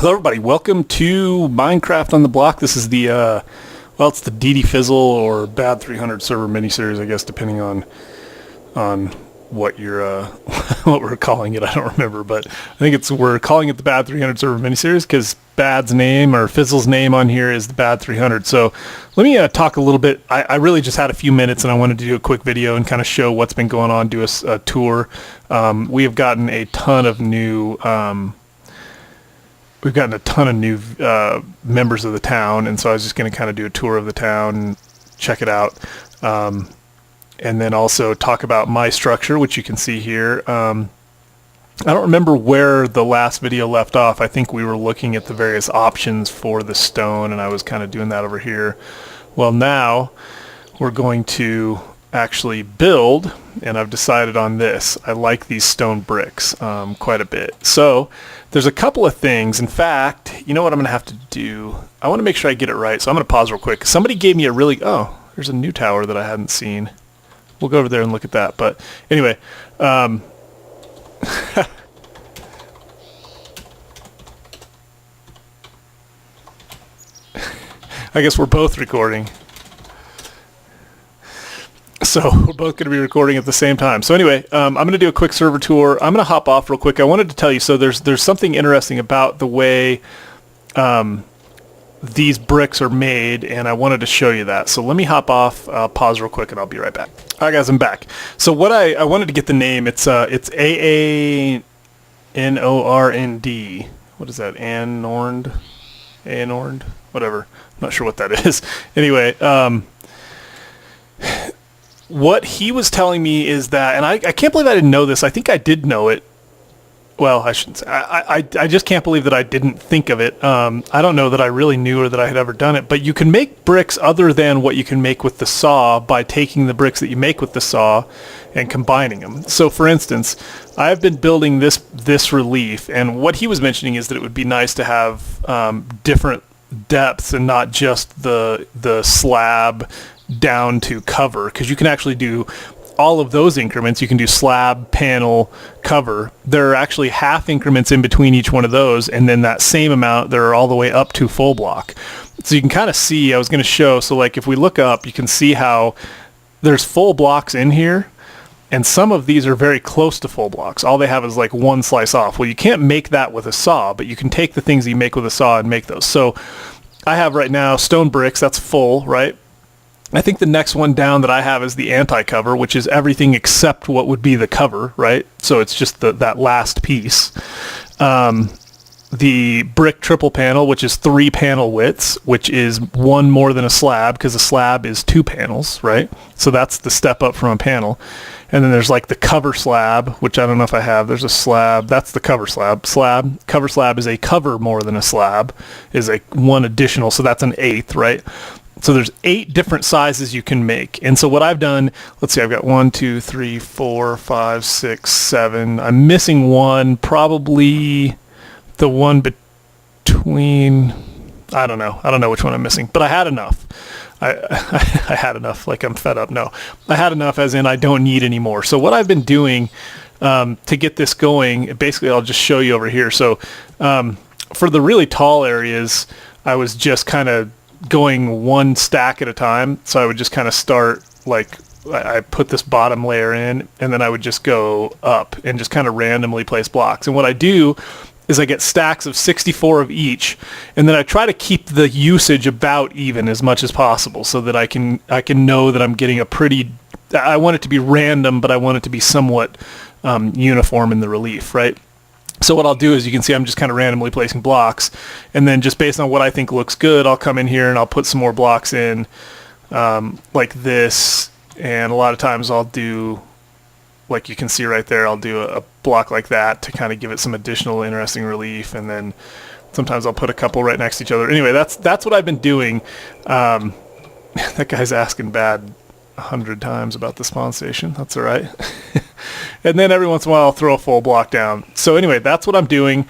Hello everybody, welcome to Minecraft on the Block. This is the, well, it's the DD Fizzle or Bad300 Server Miniseries, I guess, depending on what you're, what we're calling it. I don't remember, but I think we're calling it the Bad300 Server Miniseries because Bad's name or Fizzle's name on here is the Bad300. So let me talk a little bit. I really just had a few minutes and I wanted to do a quick video and kind of show what's been going on, do a tour. We have gotten a ton of new... We've gotten a ton of new members of the town, and so I was just going to kind of do a tour of the town and check it out. And then also talk about my structure, which you can see here. I don't remember where the last video left off. I think we were looking at the various options for the stone, and I was kind of doing that over here. Well, now we're going to actually build, and I've decided on this. I like these stone bricks quite a bit. So there's a couple of things. In fact, you know what I'm going to have to do? I want to make sure I get it right, so I'm going to pause real quick. Somebody gave me a really... Oh, there's a new tower that I hadn't seen. We'll go over there and look at that. But anyway, I guess we're both recording. So we're both going to be recording at the same time. So anyway, I'm going to do a quick server tour. I'm going to hop off real quick. I wanted to tell you, so there's something interesting about the way these bricks are made, and I wanted to show you that. So let me hop off, pause real quick, and I'll be right back. All right, guys, I'm back. So what I wanted to get the name. It's AANORND. What is that? Anornd? Whatever. I'm not sure what that is. Anyway, what he was telling me is that, and I can't believe I didn't know this. I think I did know it. Well, I shouldn't say. I just can't believe that I didn't think of it. I don't know that I really knew or that I had ever done it, but you can make bricks other than what you can make with the saw by taking the bricks that you make with the saw and combining them. So for instance, I've been building this relief, and what he was mentioning is that it would be nice to have different depths and not just the slab down to cover, because you can actually do all of those increments. You can do slab, panel, cover. There are actually half increments in between each one of those, and then that same amount there are all the way up to full block. So you can kind of see, I was going to show, so like if we look up, you can see how there's full blocks in here, and some of these are very close to full blocks. All they have is like one slice off. Well, you can't make that with a saw, but you can take the things that you make with a saw and make those. So I have right now stone bricks, that's full, right? I think the next one down that I have is the anti-cover, which is everything except what would be the cover, right? So it's just that last piece. The brick triple panel, which is 3 panel widths, which is one more than a slab, because a slab is 2 panels, right? So that's the step up from a panel. And then there's like the cover slab, which I don't know if I have. There's a slab. That's the cover slab. Cover slab is a cover more than a slab, is a one additional, so that's an 1/8, right? So there's 8 different sizes you can make. And so what I've done, let's see, I've got 1, 2, 3, 4, 5, 6, 7. I'm missing one, probably the one between, I don't know which one I'm missing, but I had enough. I had enough, like I'm fed up. No, I had enough as in I don't need any more. So what I've been doing to get this going, basically I'll just show you over here. So for the really tall areas, I was just kind of going one stack at a time. So I would just kind of start, like I put this bottom layer in, and then I would just go up and just kind of randomly place blocks. And what I do is I get stacks of 64 of each, and then I try to keep the usage about even as much as possible, so that I can know that I'm getting a pretty, I want it to be random, but I want it to be somewhat uniform in the relief, right? So what I'll do is, you can see I'm just kind of randomly placing blocks, and then just based on what I think looks good, I'll come in here and I'll put some more blocks in like this, and a lot of times I'll do, like you can see right there, I'll do a block like that to kind of give it some additional interesting relief, and then sometimes I'll put a couple right next to each other. Anyway, that's what I've been doing. That guy's asking Bad 100 times about the spawn station. That's all right. And then every once in a while I'll throw a full block down. So anyway, that's what I'm doing.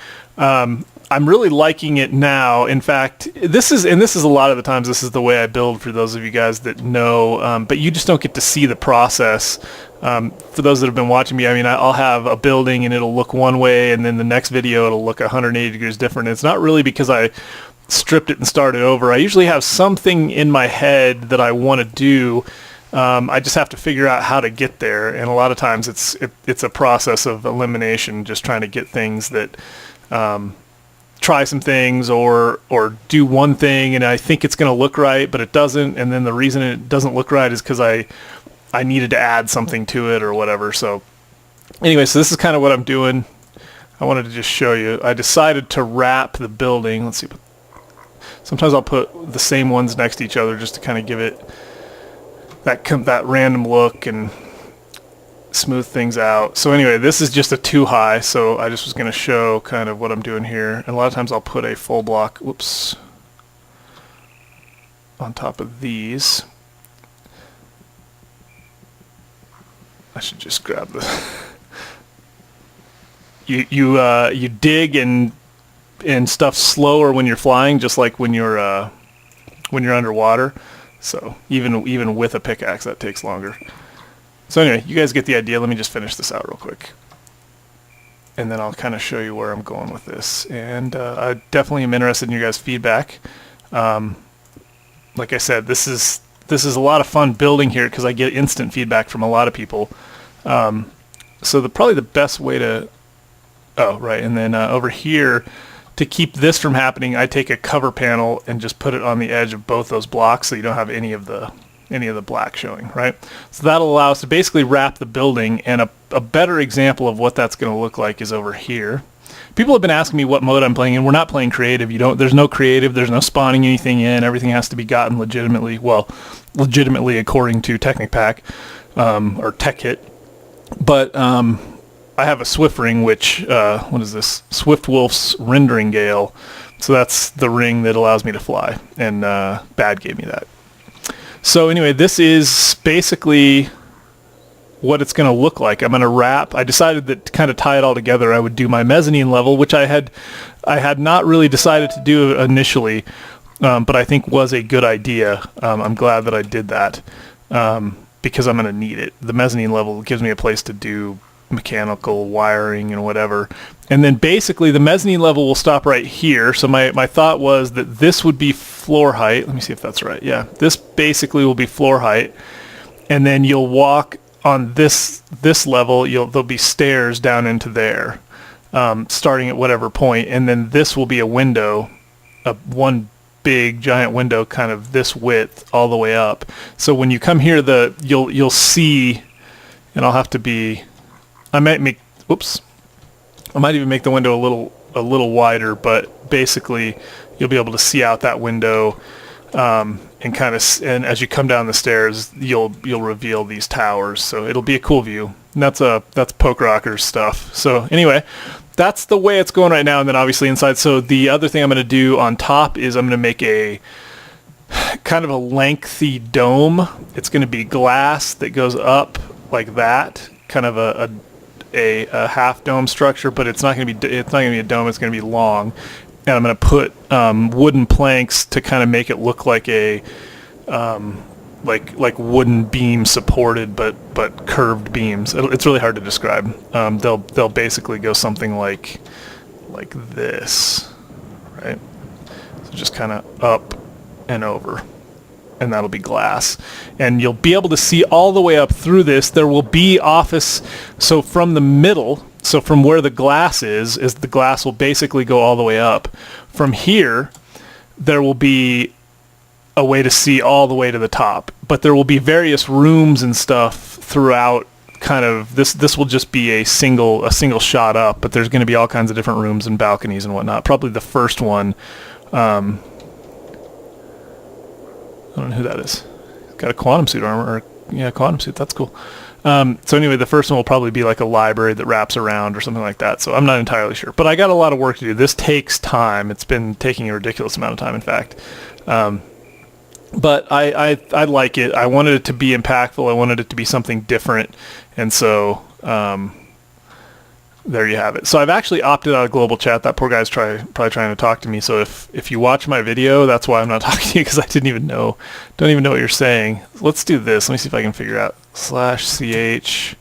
I'm really liking it now. In fact, this is a lot of the times this is the way I build, for those of you guys that know, but you just don't get to see the process. For those that have been watching me, I mean, I'll have a building and it'll look one way, and then the next video it'll look 180 degrees different. It's not really because I stripped it and started over. I usually have something in my head that I want to do. I just have to figure out how to get there, and a lot of times it's a process of elimination, just trying to get things that try some things or do one thing and I think it's going to look right, but it doesn't, and then the reason it doesn't look right is because I needed to add something to it or whatever. So anyway, so this is kind of what I'm doing. I wanted to just show you. I decided to wrap the building. Let's see. Sometimes I'll put the same ones next to each other just to kind of give it that random look and smooth things out. So anyway, this is just a 2-high, so I just was going to show kind of what I'm doing here. And a lot of times I'll put a full block, whoops, on top of these. I should just grab the you dig and stuff slower when you're flying, just like when you're underwater. So even with a pickaxe, that takes longer. So anyway, you guys get the idea. Let me just finish this out real quick, and then I'll kind of show you where I'm going with this. And I definitely am interested in your guys' feedback. Like I said, this is a lot of fun building here because I get instant feedback from a lot of people. So probably the best way to, and then over here, to keep this from happening, I take a cover panel and just put it on the edge of both those blocks so you don't have any of the black showing, right? So that'll allow us to basically wrap the building, and a better example of what that's going to look like is over here. People have been asking me what mode I'm playing in. We're not playing creative. There's no creative. There's no spawning anything in. Everything has to be gotten legitimately according to TechnicPack or TechHit. But I have a Swift ring, which what is this? Swiftwolf's rendering gale. So that's the ring that allows me to fly, and Bad gave me that. So anyway, this is basically what it's going to look like. I'm going to wrap. I decided that to kind of tie it all together, I would do my mezzanine level, which I had not really decided to do initially, but I think was a good idea. I'm glad that I did that because I'm going to need it. The mezzanine level gives me a place to do mechanical wiring and whatever. And then basically the mezzanine level will stop right here. So my thought was that this would be floor height. Let me see if that's right. Yeah, this basically will be floor height. And then you'll walk on this level, there'll be stairs down into there, starting at whatever point. And then this will be a window, one big giant window, kind of this width all the way up. So when you come here, you'll see, and I'll have to be, I might even make the window a little wider, but basically you'll be able to see out that window, and as you come down the stairs, you'll reveal these towers. So it'll be a cool view. And that's Poke Rocker's stuff. So anyway, that's the way it's going right now. And then obviously inside. So the other thing I'm going to do on top is I'm going to make a kind of a lengthy dome. It's going to be glass that goes up like that, kind of a half dome structure, but it's not going to be a dome. It's going to be long, and I'm going to put wooden planks to kind of make it look like a like wooden beam supported, but curved beams. It's really hard to describe. They'll basically go something like this, right? So just kind of up and over. And that'll be glass, and you'll be able to see all the way up through this. There will be office, so from the middle, so from where the glass is the glass will basically go all the way up. From here, there will be a way to see all the way to the top, but there will be various rooms and stuff throughout. Kind of this will just be a single shot up, but there's going to be all kinds of different rooms and balconies and whatnot. Probably the first one. I don't know who that is. Got a quantum suit armor, quantum suit. That's cool. So anyway, the first one will probably be like a library that wraps around or something like that. So I'm not entirely sure, but I got a lot of work to do. This takes time. It's been taking a ridiculous amount of time, in fact. But I like it. I wanted it to be impactful. I wanted it to be something different, and so there you have it. So I've actually opted out of global chat. That poor guy's probably trying to talk to me. So if you watch my video, that's why I'm not talking to you, because I don't even know what you're saying. Let's do this. Let me see if I can figure out /chg.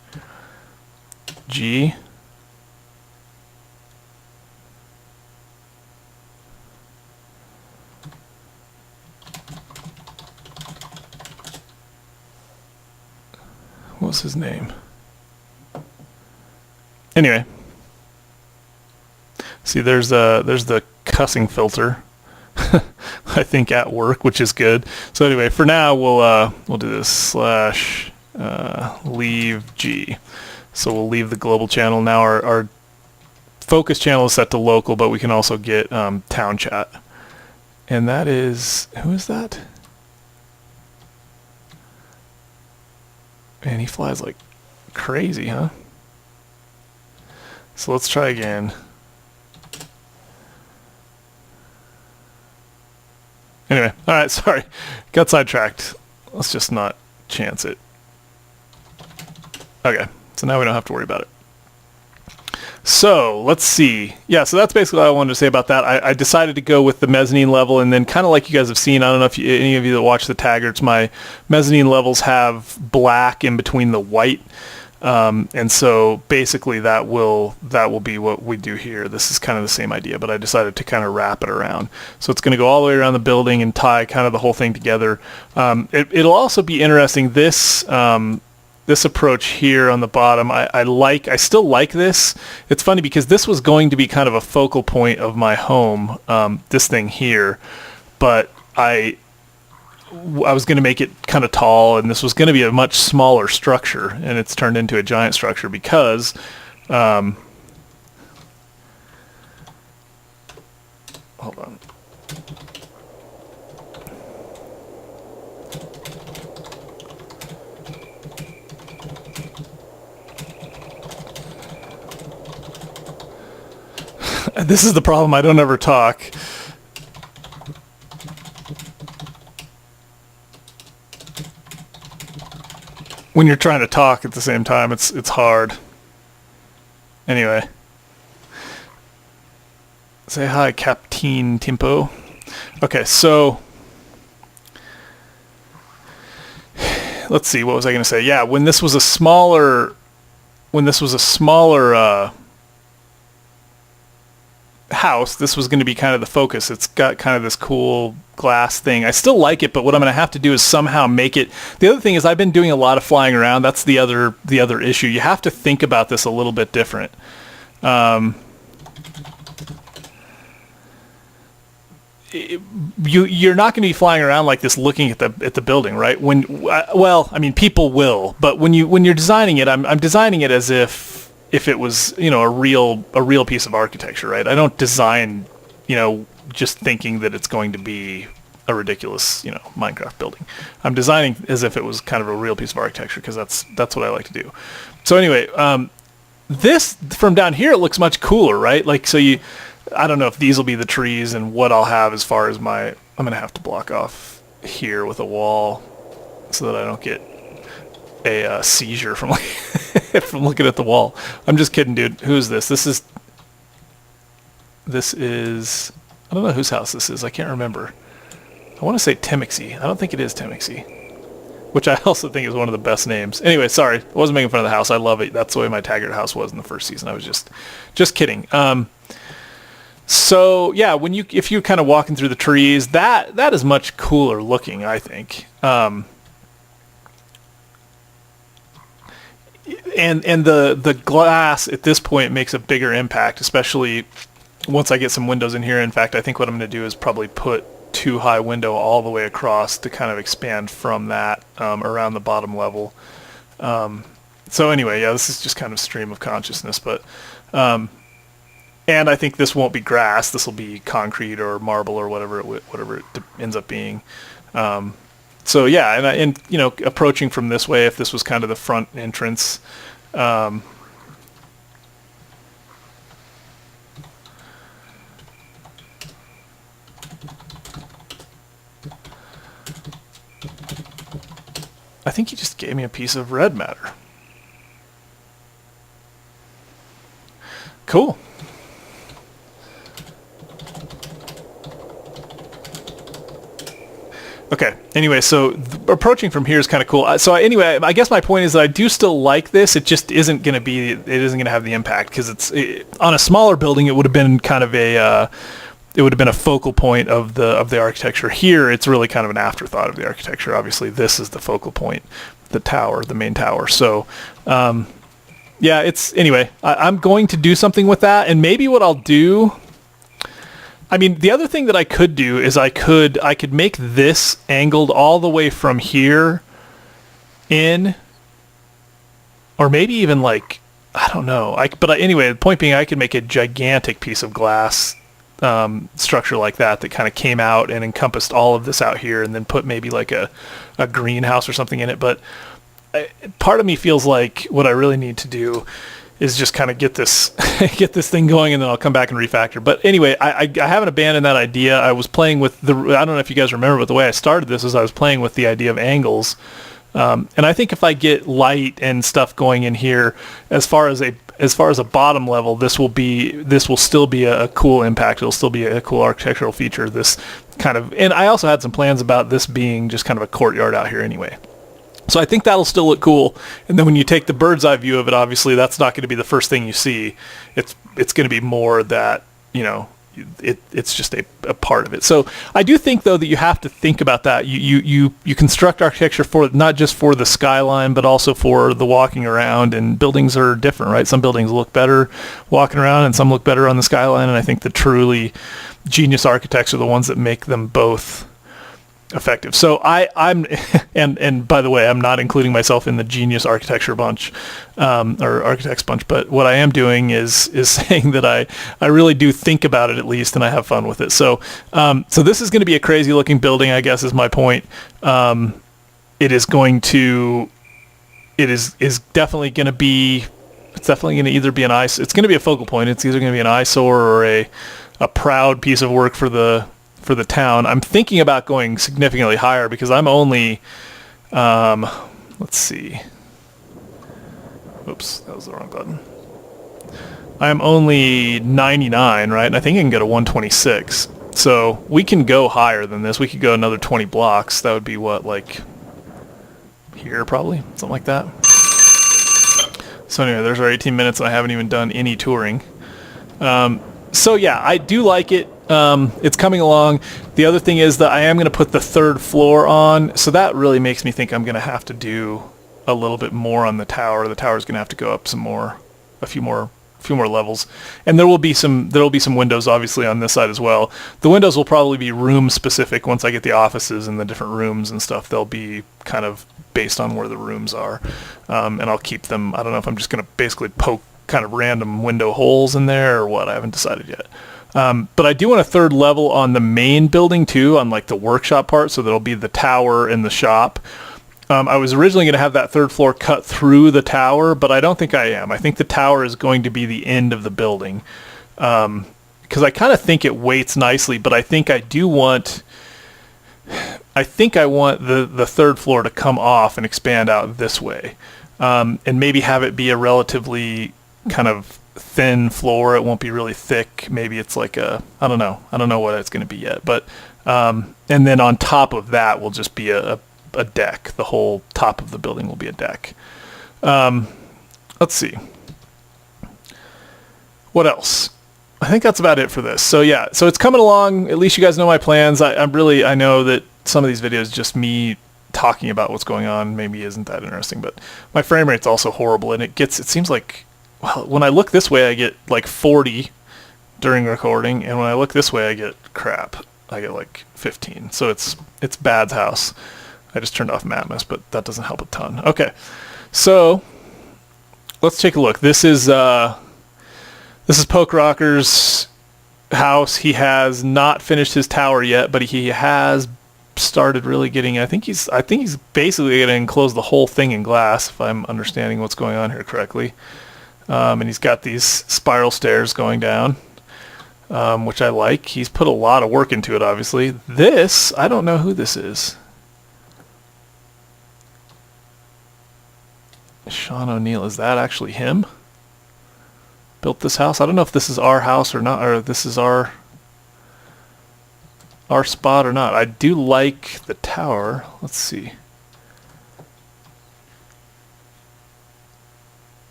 What's his name? Anyway, see, there's the cussing filter, I think, at work, which is good. So anyway, for now we'll do this /leave G. So we'll leave the global channel. Now our focus channel is set to local, but we can also get town chat. And that is, who is that? Man, he flies like crazy, huh? So let's try again. Anyway, all right, sorry. Got sidetracked. Let's just not chance it. Okay, so now we don't have to worry about it. So let's see. Yeah, so that's basically what I wanted to say about that. I decided to go with the mezzanine level, and then kind of like you guys have seen, I don't know if any of you that watch the Taggarts, my mezzanine levels have black in between the white. And so basically that will be what we do here. This is kind of the same idea, but I decided to kind of wrap it around. So it's going to go all the way around the building and tie kind of the whole thing together. It'll also be interesting, this approach here on the bottom. I still like this. It's funny because this was going to be kind of a focal point of my home, this thing here, but I was going to make it kind of tall, and this was going to be a much smaller structure, and it's turned into a giant structure because hold on. This is the problem. I don't ever talk. When you're trying to talk at the same time, it's hard. Anyway. Say hi, Captain Timpo. Okay, so let's see, what was I going to say? Yeah, when this was a smaller house, this was going to be kind of the focus. It's got kind of this cool glass thing. I still like it, but what I'm going to have to do is somehow make it. The other thing is I've been doing a lot of flying around. That's the other issue. You have to think about this a little bit different. You're not going to be flying around like this looking at the building, right? Well, I mean, people will, but when you're designing it, I'm designing it as if it was, a real piece of architecture, right? I don't design, just thinking that it's going to be a ridiculous, Minecraft building. I'm designing as if it was kind of a real piece of architecture, because that's what I like to do. So anyway, this from down here, it looks much cooler, right? Like, so I don't know if these will be the trees and what I'll have as far as I'm going to have to block off here with a wall so that I don't get a seizure from from looking at the wall. I'm just kidding, dude. Who is this? This is I don't know whose house this is. I can't remember. I want to say Temixy. I don't think it is Temixy, which I also think is one of the best names. Anyway, sorry. I wasn't making fun of the house. I love it. That's the way my Taggart house was in the first season. I was just kidding. So yeah, if you're kind of walking through the trees, that is much cooler looking, I think. And the glass at this point makes a bigger impact, especially once I get some windows in here. In fact, I think what I'm going to do is probably put 2 high window all the way across to kind of expand from that around the bottom level. So anyway, yeah, this is just kind of stream of consciousness, but and I think this won't be grass. This will be concrete or marble or whatever it ends up being. So yeah, and approaching from this way, if this was kind of the front entrance, I think he just gave me a piece of red matter. Cool. Okay. Anyway, so approaching from here is kind of cool. So anyway, I guess my point is that I do still like this. It just isn't going to be. It isn't going to have the impact because on a smaller building. It would have been kind of a. It would have been a focal point of the architecture. Here, it's really kind of an afterthought of the architecture. Obviously, this is the focal point, the tower, the main tower. So, yeah. It's anyway. I'm going to do something with that, and maybe what I'll do. I mean, the other thing that I could do is I could make this angled all the way from here in, or maybe even like, I don't know. Anyway, the point being, I could make a gigantic piece of glass structure like that kind of came out and encompassed all of this out here, and then put maybe like a greenhouse or something in it. But part of me feels like what I really need to do is just kind of get this thing going, and then I'll come back and refactor. But anyway, I haven't abandoned that idea. I was playing with I don't know if you guys remember, but the way I started this is I was playing with the idea of angles. And I think if I get light and stuff going in here, as far as a bottom level, this will still be a cool impact. It'll still be a cool architectural feature. This kind of, and I also had some plans about this being just kind of a courtyard out here anyway. So I think that'll still look cool. And then when you take the bird's eye view of it, obviously that's not going to be the first thing you see. It's going to be more that, it's just a part of it. So I do think, though, that you have to think about that. You construct architecture for not just for the skyline, but also for the walking around. And buildings are different, right? Some buildings look better walking around, and some look better on the skyline. And I think the truly genius architects are the ones that make them both effective. So I'm and by the way, I'm not including myself in the genius architecture bunch or architects bunch, but what I am doing is saying that I really do think about it at least, and I have fun with it. So this is going to be a crazy looking building, I guess, is my point. It is definitely going to be, it's definitely going to either be it's going to be a focal point. It's either going to be an eyesore or a proud piece of work for the town. I'm thinking about going significantly higher because I'm only, let's see. Oops, that was the wrong button. I'm only 99, right? And I think I can get a 126. So we can go higher than this. We could go another 20 blocks. That would be what, like here probably? Something like that. So anyway, there's our 18 minutes and I haven't even done any touring. So yeah, I do like it. It's coming along. The other thing is that I am going to put the third floor on, so that really makes me think I'm going to have to do a little bit more on the tower. The tower is going to have to go up a few more levels, and there will be some windows obviously on this side as well. The windows will probably be room specific once I get the offices and the different rooms and stuff. They'll be kind of based on where the rooms are, and I'll keep them. I don't know if I'm just going to basically poke kind of random window holes in there or what. I haven't decided yet. But I do want a third level on the main building too, on like the workshop part, so there'll be the tower and the shop. I was originally going to have that third floor cut through the tower, but I don't think I am. I think the tower is going to be the end of the building, because I kind of think it weights nicely, but I think I want the third floor to come off and expand out this way, and maybe have it be a relatively kind of thin floor. It won't be really thick. Maybe it's like I don't know what it's going to be yet, but and then on top of that will just be a deck. The whole top of the building will be a deck. Let's see what else. I think that's about it for this. So yeah, so it's coming along. At least you guys know my plans. I know that some of these videos just me talking about what's going on maybe isn't that interesting, but my frame rate's also horrible, and it seems like, well, when I look this way, I get like 40 during recording, and when I look this way, I get crap. I get like 15. So it's Bad's house. I just turned off Matmas, but that doesn't help a ton. Okay, so let's take a look. This is Poke Rocker's house. He has not finished his tower yet, but he has started really getting. I think he's basically going to enclose the whole thing in glass, if I'm understanding what's going on here correctly. And he's got these spiral stairs going down, which I like. He's put a lot of work into it, obviously. This, I don't know who this is. Sean O'Neill, is that actually him? built this house. I don't know if this is our house or not, or this is our spot or not. I do like the tower. Let's see.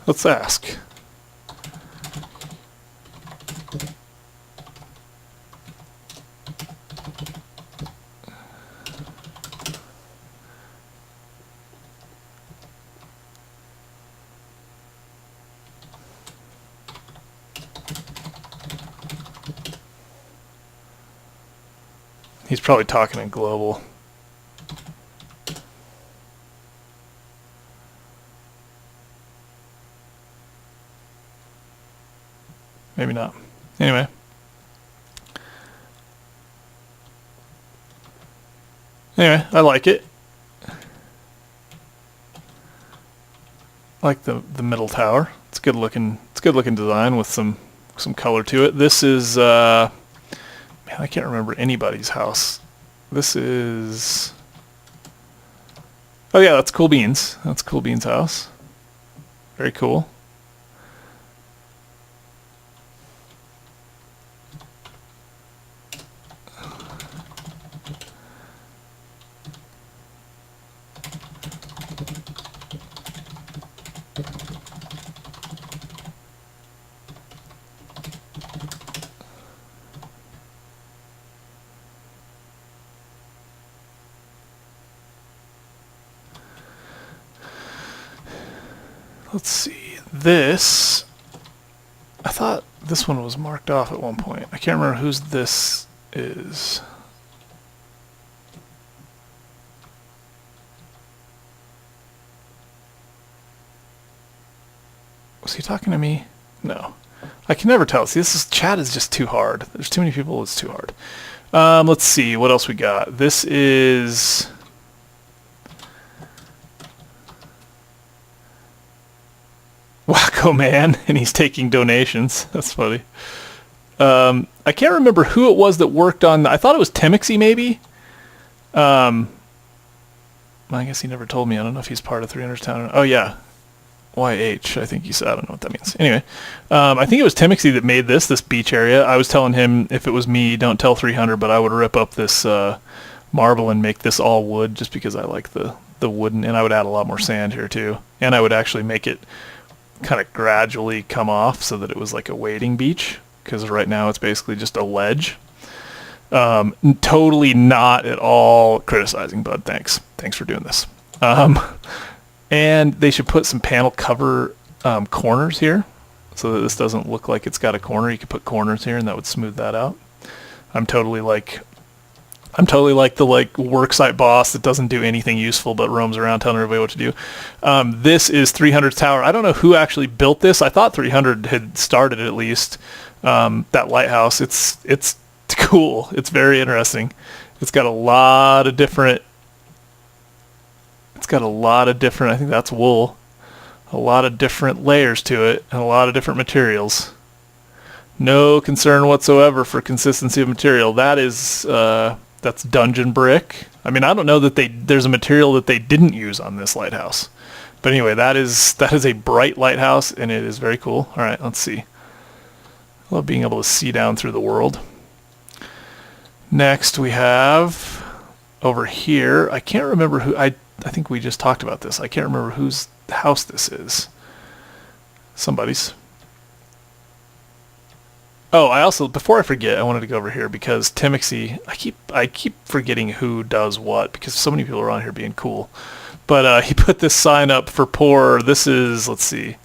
Let's ask. He's probably talking in global. Maybe not. Anyway. I like it. I like the middle tower. It's good looking. It's good looking design with some color to it. This is man, I can't remember anybody's house. This is, oh yeah, that's Cool Beans. That's Cool Beans' house. Very cool. Let's see, this, I thought this one was marked off at one point. I can't remember whose this is. Was he talking to me? No. I can never tell. See, chat is just too hard. There's too many people, it's too hard. Let's see, what else we got? This is... Wacko Man, and he's taking donations. That's funny. I can't remember who it was that worked on... I thought it was Timixie, maybe? I guess he never told me. I don't know if he's part of 300's Town. Oh, yeah. YH, I think he said. I don't know what that means. Anyway, I think it was Timixie that made this beach area. I was telling him if it was me, don't tell 300, but I would rip up this marble and make this all wood just because I like the wooden, and I would add a lot more sand here too. And I would actually make it kind of gradually come off so that it was like a wading beach, because right now it's basically just a ledge. Totally not at all criticizing, bud. Thanks for doing this. And they should put some panel cover corners here so that this doesn't look like it's got a corner. You could put corners here and that would smooth that out. I'm totally like the worksite boss that doesn't do anything useful but roams around telling everybody what to do. This is 300's tower. I don't know who actually built this. I thought 300 had started it at least. That lighthouse. It's cool. It's very interesting. It's got a lot of different. I think that's wool. A lot of different layers to it and a lot of different materials. No concern whatsoever for consistency of material. That is. That's dungeon brick. I mean, I don't know that there's a material that they didn't use on this lighthouse. But anyway, that is a bright lighthouse, and it is very cool. All right, let's see. I love being able to see down through the world. Next, we have over here. I can't remember who. I think we just talked about this. I can't remember whose house this is. Somebody's. Oh, I also, before I forget, I wanted to go over here because Timixie, I keep forgetting who does what because so many people are on here being cool. But he put this sign up for poor. This is, let's see.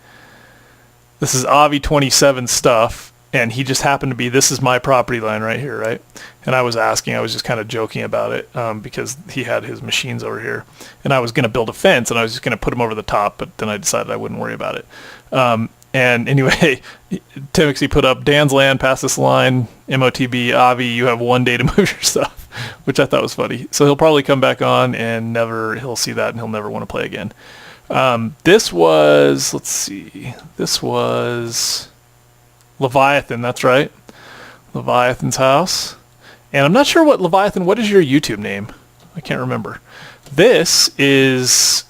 This is Avi27 stuff, and he just happened to be, this is my property line right here, right? And I was just kind of joking about it because he had his machines over here. And I was going to build a fence, and I was just going to put them over the top, but then I decided I wouldn't worry about it. And anyway, Timixie put up Dan's land past this line, MOTB, Avi, you have 1 day to move your stuff, which I thought was funny. So he'll probably come back on and he'll see that and he'll never want to play again. This was, let's see, this was Leviathan, that's right. Leviathan's house. And I'm not sure what is your YouTube name? I can't remember. This is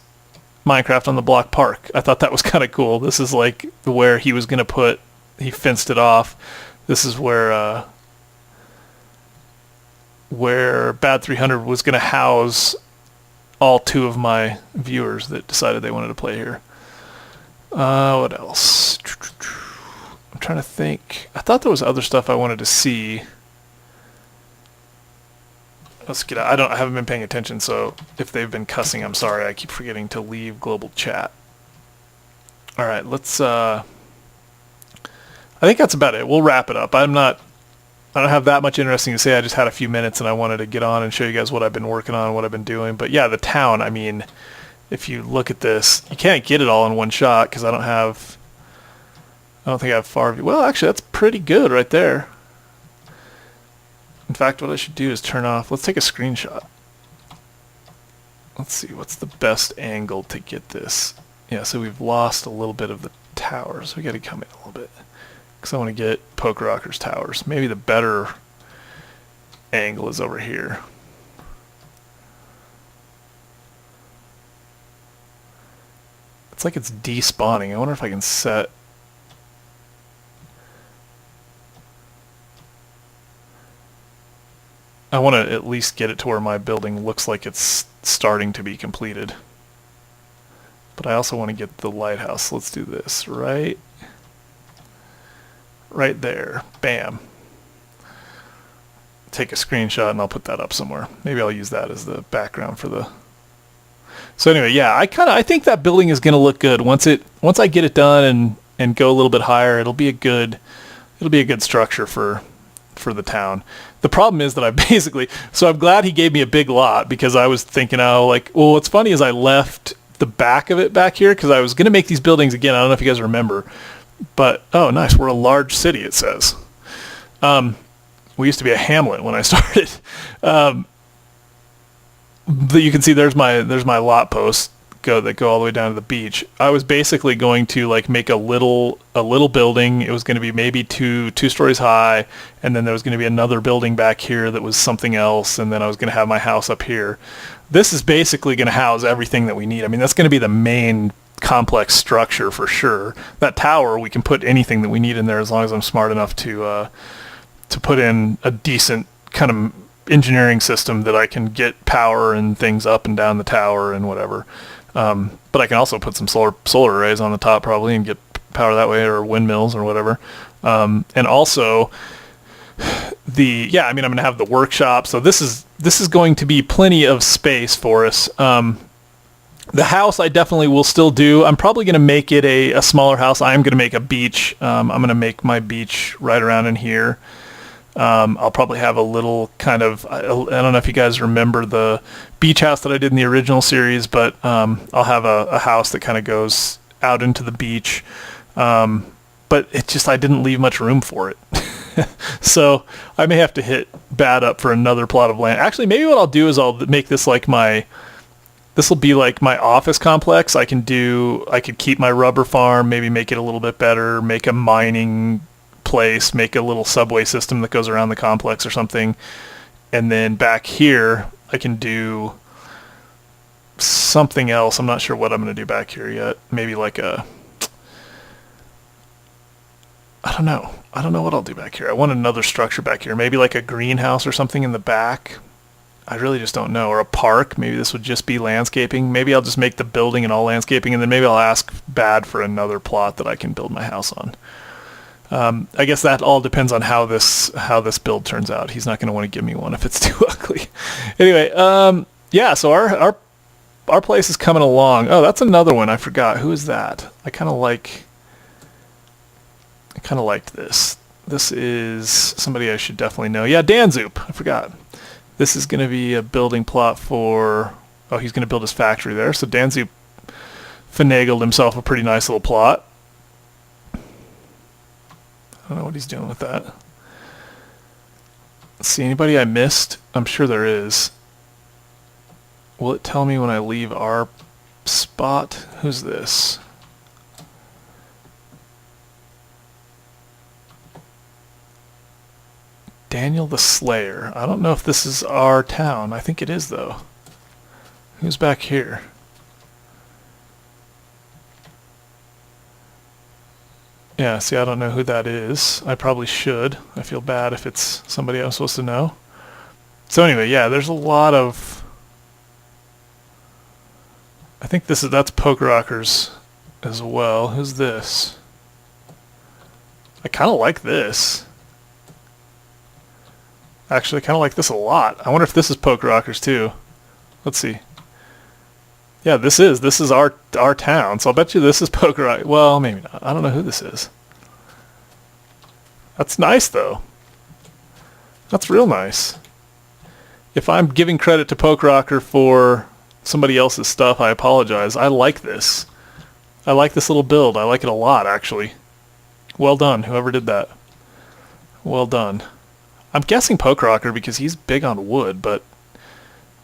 Minecraft on the Block Park. I thought that was kind of cool. This is like where he was going to he fenced it off. This is where bad300 was going to house all 2 of my viewers that decided they wanted to play here. What else? I'm trying to think. I thought there was other stuff I wanted to see. Let's get out. I haven't been paying attention, so if they've been cussing, I'm sorry. I keep forgetting to leave global chat. All right, let's I think that's about it. We'll wrap it up. I don't have that much interesting to say. I just had a few minutes and I wanted to get on and show you guys what I've been working on, what I've been doing. But yeah, the town, I mean, if you look at this, you can't get it all in one shot because I don't think I have far view. Well, actually, that's pretty good right there. In fact, what I should do is turn off. Let's take a screenshot. Let's see, what's the best angle to get this? Yeah, so we've lost a little bit of the towers. We got to come in a little bit because I want to get Poker Rocker's towers. Maybe the better angle is over here. It's like it's despawning. I wonder if I can set... I want to at least get it to where my building looks like it's starting to be completed. But I also want to get the lighthouse. Let's do this right there. Bam. Take a screenshot and I'll put that up somewhere. Maybe I'll use that as the background for the... So anyway, yeah, I think that building is going to look good once I get it done and go a little bit higher. It'll be a good structure for the town. The problem is that so I'm glad he gave me a big lot because I was thinking, what's funny is I left the back of it back here because I was going to make these buildings again. I don't know if you guys remember, but oh, nice. We're a large city, it says. We used to be a hamlet when I started. You can see there's my lot posts that go all the way down to the beach. I was basically going to make a little building. It was going to be maybe two stories high, and then there was going to be another building back here that was something else, and then I was going to have my house up here. This is basically going to house everything that we need. I mean, that's going to be the main complex structure for sure. That tower, we can put anything that we need in there as long as I'm smart enough to put in a decent kind of engineering system that I can get power and things up and down the tower and whatever. But I can also put some solar arrays on the top probably and get power that way, or windmills or whatever. And also I'm going to have the workshop. So this is going to be plenty of space for us. The house I definitely will still do. I'm probably going to make it a smaller house. I am going to make a beach. I'm going to make my beach right around in here. I'll probably have a little kind of, I don't know if you guys remember the beach house that I did in the original series, but I'll have a house that kind of goes out into the beach. But I didn't leave much room for it. So I may have to hit Bad up for another plot of land. Actually, maybe what I'll do is I'll make this this will be like my office complex. I could keep my rubber farm, maybe make it a little bit better, make a mining place, make a little subway system that goes around the complex or something. And then back here, I can do something else. I'm not sure what I'm going to do back here yet. Maybe I don't know. I don't know what I'll do back here. I want another structure back here. Maybe like a greenhouse or something in the back. I really just don't know. Or a park. Maybe this would just be landscaping. Maybe I'll just make the building and all landscaping, and then maybe I'll ask Bad for another plot that I can build my house on. I guess that all depends on how this build turns out. He's not going to want to give me one if it's too ugly. Anyway, so our place is coming along. Oh, that's another one. I forgot. Who is that? I kind of liked this. This is somebody I should definitely know. Yeah, Danzoop. I forgot. This is going to be a building plot for... Oh, he's going to build his factory there. So Danzoop finagled himself a pretty nice little plot. I don't know what he's doing with that. Let's see, anybody I missed? I'm sure there is. Will it tell me when I leave our spot? Who's this? Daniel the Slayer. I don't know if this is our town. I think it is, though. Who's back here? Yeah, see, I don't know who that is. I probably should. I feel bad if it's somebody I'm supposed to know. So anyway, yeah, there's a lot of... I think that's Poker Rockers as well. Who's this? I kind of like this. Actually, I kind of like this a lot. I wonder if this is Poker Rockers too. Let's see. Yeah, this is our town. So I'll bet you this is Poker Rockers. Well, maybe not. I don't know who this is. That's nice though. That's real nice. If I'm giving credit to Poker Rocker for somebody else's stuff, I apologize. I like this. I like this little build. I like it a lot, actually. Well done, whoever did that. Well done. I'm guessing Poker Rocker because he's big on wood, but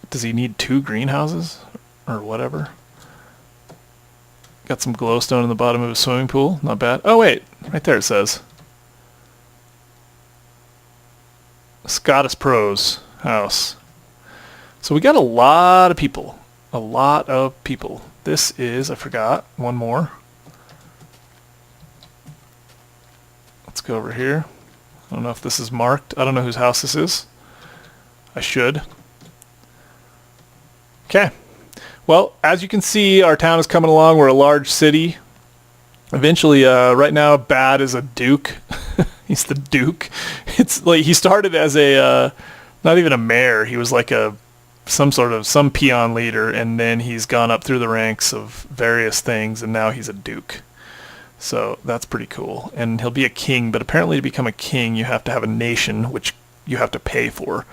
does he need 2 greenhouses or whatever? Got some glowstone in the bottom of his swimming pool. Not bad. Oh, wait. Right there it says. Scottish Pros house. So we got a lot of people. A lot of people. This is, I forgot, one more. Let's go over here. I don't know if this is marked. I don't know whose house this is. I should. Okay. Well, as you can see, our town is coming along. We're a large city. Eventually, right now, Bad is a duke. He's the duke. It's like he started as a, not even a mayor. He was like some peon leader, and then he's gone up through the ranks of various things, and now he's a duke. So that's pretty cool. And he'll be a king, but apparently to become a king, you have to have a nation, which you have to pay for.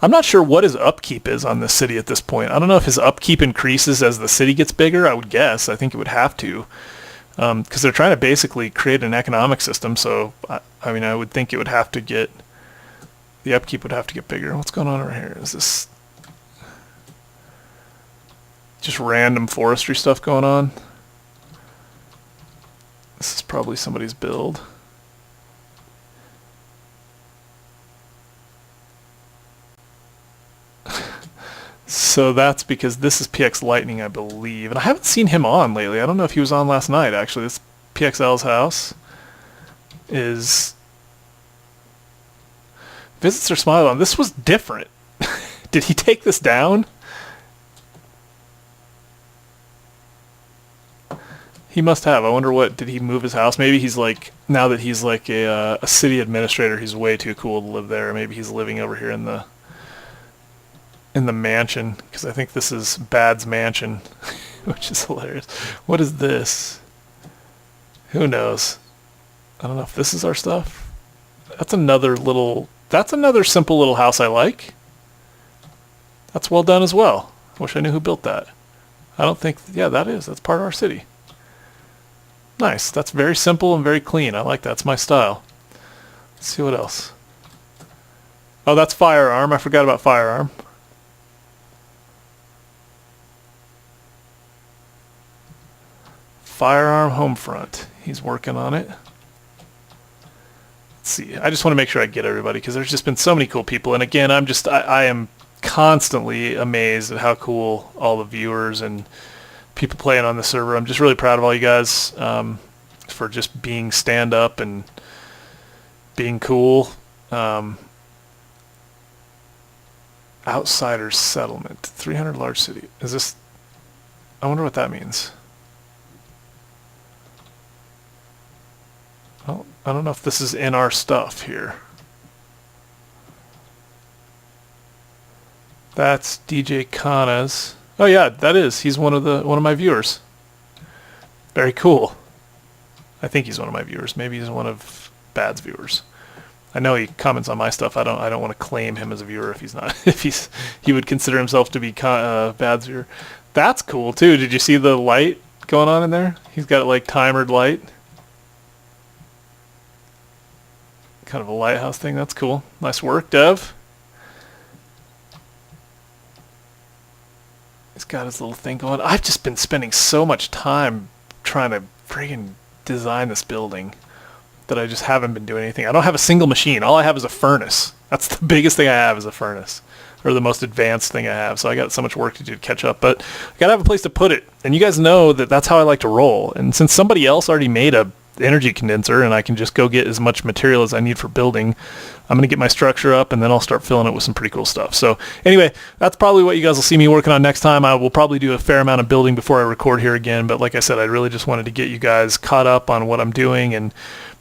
I'm not sure what his upkeep is on this city at this point. I don't know if his upkeep increases as the city gets bigger. I would guess. I think it would have to. Because they're trying to basically create an economic system, so I mean, I would think it would have to get, the upkeep would have to get bigger. What's going on over here? Is this just random forestry stuff going on? This is probably somebody's build. So that's because this is PX Lightning, I believe. And I haven't seen him on lately. I don't know if he was on last night, actually. This PXL's house is... Visits are smiled on. This was different. Did he take this down? He must have. I wonder what... Did he move his house? Maybe he's like... Now that he's like a city administrator, he's way too cool to live there. Maybe he's living over here in the mansion, because I think this is Bad's mansion, which is hilarious. What is this? Who knows? I don't know if this is our stuff. That's another simple little house I like. That's well done as well. I wish I knew who built that. I don't think, yeah, that's part of our city. Nice. That's very simple and very clean. I like that. It's my style. Let's see what else. Oh, that's Firearm. I forgot about Firearm. Firearm Homefront. He's working on it. Let's see. I just want to make sure I get everybody, because there's just been so many cool people. And again, I am constantly amazed at how cool all the viewers and people playing on the server. I'm just really proud of all you guys for just being stand-up and being cool. Outsiders Settlement. 300 large city. Is this... I wonder what that means. Well, I don't know if this is in our stuff here. That's DJ Kana's. Oh yeah, that is. He's one of my viewers. Very cool. I think he's one of my viewers. Maybe he's one of Bad's viewers. I know he comments on my stuff. I don't want to claim him as a viewer if he's not. He would consider himself to be Bad's viewer. That's cool too. Did you see the light going on in there? He's got like timered light. Kind of a lighthouse thing. That's cool. Nice work, Dev. He's got his little thing going. I've just been spending so much time trying to friggin' design this building. that I just haven't been doing anything. I don't have a single machine. All I have is a furnace. That's the biggest thing I have is a furnace, or the most advanced thing I have. So I got so much work to do to catch up, but I gotta have a place to put it. And you guys know that that's how I like to roll. And since somebody else already made a energy condenser and I can just go get as much material as I need for building, I'm going to get my structure up and then I'll start filling it with some pretty cool stuff. So anyway, that's probably what you guys will see me working on next time. I will probably do a fair amount of building before I record here again, but like I said, I really just wanted to get you guys caught up on what I'm doing, and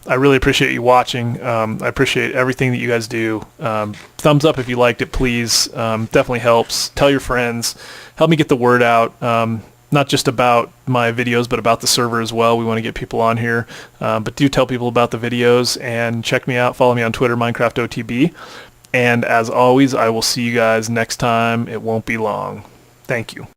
I really appreciate you watching. I appreciate everything that you guys do. Thumbs up if you liked it, please. Definitely helps. Tell your friends. Help me get the word out. Not just about my videos, but about the server as well. We want to get people on here. But do tell people about the videos and check me out. Follow me on Twitter, Minecraft OTB. And as always, I will see you guys next time. It won't be long. Thank you.